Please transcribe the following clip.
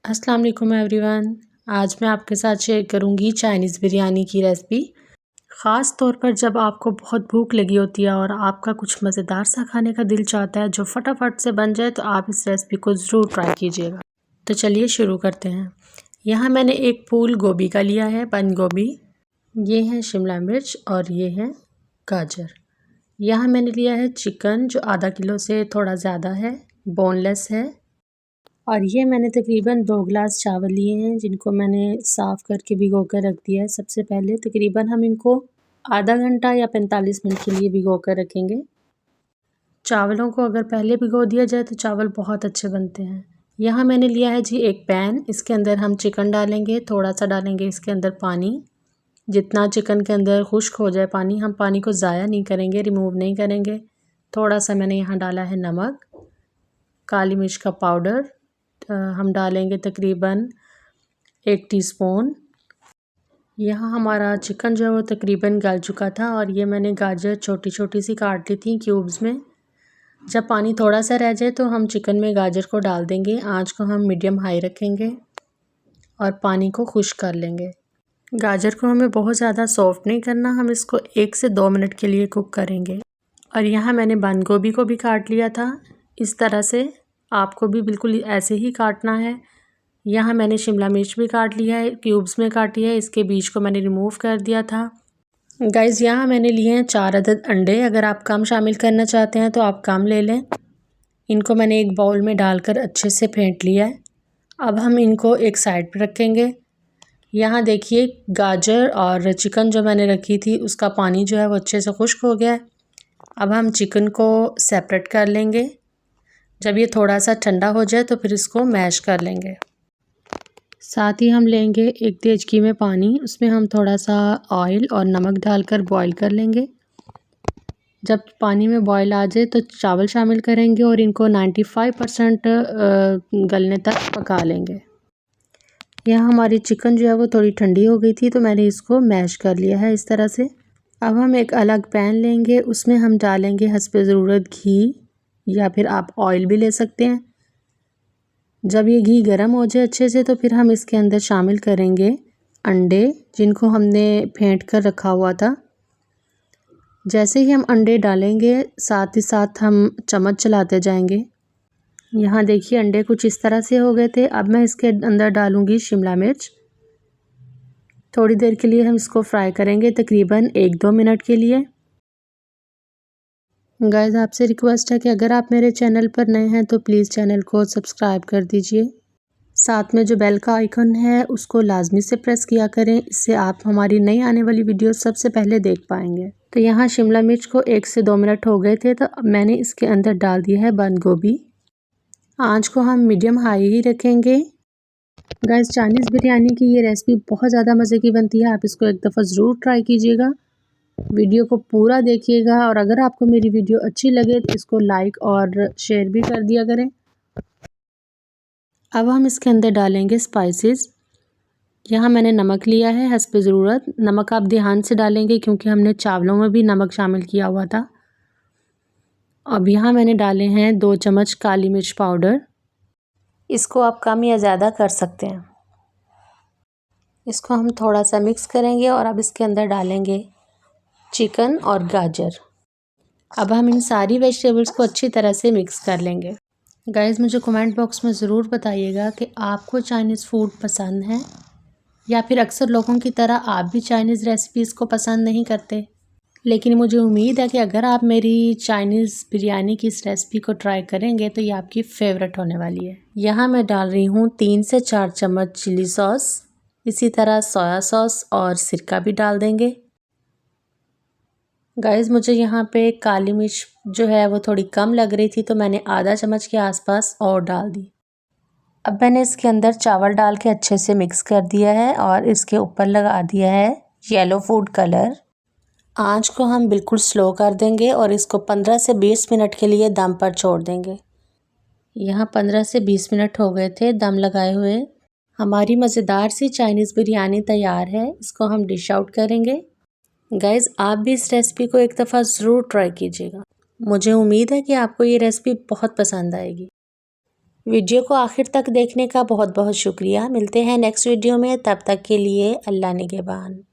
अस्सलाम वालेकुम एवरीवन। आज मैं आपके साथ शेयर करूंगी चाइनीज़ बिरयानी की रेसिपी। ख़ास तौर पर जब आपको बहुत भूख लगी होती है और आपका कुछ मज़ेदार सा खाने का दिल चाहता है जो फटाफट से बन जाए, तो आप इस रेसिपी को ज़रूर ट्राई कीजिएगा। तो चलिए शुरू करते हैं। यहाँ मैंने एक फूल गोभी का लिया है, बंद गोभी। ये है शिमला मिर्च और ये है गाजर। यहाँ मैंने लिया है चिकन जो आधा किलो से थोड़ा ज़्यादा है, बोनलेस है। और ये मैंने तकरीबन 2 गिलास चावल लिए हैं जिनको मैंने साफ़ करके भिगो कर रख दिया है। सबसे पहले तकरीबन हम इनको आधा घंटा या 45 मिनट के लिए भिगो कर रखेंगे। चावलों को अगर पहले भिगो दिया जाए तो चावल बहुत अच्छे बनते हैं। यहाँ मैंने लिया है जी एक पैन, इसके अंदर हम चिकन डालेंगे, थोड़ा सा डालेंगे इसके अंदर पानी। जितना चिकन के अंदर खुश्क हो जाए पानी, हम पानी को ज़ाया नहीं करेंगे, रिमूव नहीं करेंगे। थोड़ा सा मैंने यहाँ डाला है नमक, काली मिर्च का पाउडर हम डालेंगे तकरीबन 1 टीस्पून। यहाँ हमारा चिकन जो है वो तकरीबन गल चुका था और ये मैंने गाजर छोटी छोटी सी काट ली थी क्यूब्स में। जब पानी थोड़ा सा रह जाए तो हम चिकन में गाजर को डाल देंगे। आंच को हम मीडियम हाई रखेंगे और पानी को खुश्क कर लेंगे। गाजर को हमें बहुत ज़्यादा सॉफ्ट नहीं करना, हम इसको 1 से 2 मिनट के लिए कुक करेंगे। और यहाँ मैंने बंद गोभी को भी काट लिया था इस तरह से, आपको भी बिल्कुल ऐसे ही काटना है। यहाँ मैंने शिमला मिर्च भी काट लिया है, क्यूब्स में काटी है, इसके बीज को मैंने रिमूव कर दिया था। गाइज़ यहाँ मैंने लिए हैं 4 अदद अंडे। अगर आप कम शामिल करना चाहते हैं तो आप कम ले लें। इनको मैंने एक बाउल में डालकर अच्छे से फेंट लिया है। अब हम इनको एक साइड पर रखेंगे। यहाँ देखिए गाजर और चिकन जो मैंने रखी थी उसका पानी जो है वो अच्छे से खुश्क हो गया है। अब हम चिकन को सेपरेट कर लेंगे। जब ये थोड़ा सा ठंडा हो जाए तो फिर इसको मैश कर लेंगे। साथ ही हम लेंगे एक देचकी में पानी, उसमें हम थोड़ा सा ऑयल और नमक डालकर बॉईल कर लेंगे। जब पानी में बॉईल आ जाए तो चावल शामिल करेंगे और इनको 95% गलने तक पका लेंगे। यहाँ हमारी चिकन जो है वो थोड़ी ठंडी हो गई थी तो मैंने इसको मैश कर लिया है इस तरह से। अब हम एक अलग पैन लेंगे, उसमें हम डालेंगे हस्बे ज़रूरत घी या फिर आप ऑयल भी ले सकते हैं। जब ये घी गर्म हो जाए अच्छे से तो फिर हम इसके अंदर शामिल करेंगे अंडे जिनको हमने फेंट कर रखा हुआ था। जैसे ही हम अंडे डालेंगे साथ ही साथ हम चम्मच चलाते जाएंगे। यहाँ देखिए अंडे कुछ इस तरह से हो गए थे। अब मैं इसके अंदर डालूंगी शिमला मिर्च। थोड़ी देर के लिए हम इसको फ्राई करेंगे, तकरीबन 1-2 मिनट के लिए। गाइस आपसे रिक्वेस्ट है कि अगर आप मेरे चैनल पर नए हैं तो प्लीज़ चैनल को सब्सक्राइब कर दीजिए। साथ में जो बेल का आइकन है उसको लाजमी से प्रेस किया करें, इससे आप हमारी नई आने वाली वीडियो सबसे पहले देख पाएंगे। तो यहाँ शिमला मिर्च को 1 से 2 मिनट हो गए थे तो अब मैंने इसके अंदर डाल दिया है बंद गोभी। आँच को हम मीडियम हाई ही रखेंगे। गाइस चाइनीज़ बिरयानी की ये रेसिपी बहुत ज़्यादा मज़े की बनती है, आप इसको एक दफ़ा ज़रूर ट्राई कीजिएगा। वीडियो को पूरा देखिएगा और अगर आपको मेरी वीडियो अच्छी लगे तो इसको लाइक और शेयर भी कर दिया करें। अब हम इसके अंदर डालेंगे स्पाइसेस। यहाँ मैंने नमक लिया है हस्बे ज़रूरत। नमक आप ध्यान से डालेंगे क्योंकि हमने चावलों में भी नमक शामिल किया हुआ था। अब यहाँ मैंने डाले हैं 2 चम्मच काली मिर्च पाउडर। इसको आप कम या ज़्यादा कर सकते हैं। इसको हम थोड़ा सा मिक्स करेंगे और अब इसके अंदर डालेंगे चिकन और गाजर। अब हम इन सारी वेजिटेबल्स को अच्छी तरह से मिक्स कर लेंगे। गाइस मुझे कमेंट बॉक्स में ज़रूर बताइएगा कि आपको चाइनीज़ फूड पसंद है या फिर अक्सर लोगों की तरह आप भी चाइनीज़ रेसिपीज़ को पसंद नहीं करते। लेकिन मुझे उम्मीद है कि अगर आप मेरी चाइनीज़ बिरयानी की इस रेसिपी को ट्राई करेंगे तो ये आपकी फ़ेवरेट होने वाली है। यहाँ मैं डाल रही हूँ 3 से 4 चम्मच चिली सॉस, इसी तरह सोया सॉस और सिरका भी डाल देंगे। गाइस मुझे यहाँ पे काली मिर्च जो है वो थोड़ी कम लग रही थी तो मैंने आधा चम्मच के आसपास और डाल दी। अब मैंने इसके अंदर चावल डाल के अच्छे से मिक्स कर दिया है और इसके ऊपर लगा दिया है येलो फूड कलर। आंच को हम बिल्कुल स्लो कर देंगे और इसको 15 से 20 मिनट के लिए दम पर छोड़ देंगे। यहाँ 15 से 20 मिनट हो गए थे दम लगाए हुए। हमारी मज़ेदार सी चाइनीज़ बिरयानी तैयार है। इसको हम डिश आउट करेंगे। गाइज़ आप भी इस रेसिपी को एक दफ़ा ज़रूर ट्राई कीजिएगा। मुझे उम्मीद है कि आपको ये रेसिपी बहुत पसंद आएगी। वीडियो को आखिर तक देखने का बहुत बहुत शुक्रिया। मिलते हैं नेक्स्ट वीडियो में, तब तक के लिए अल्लाह निगहबान।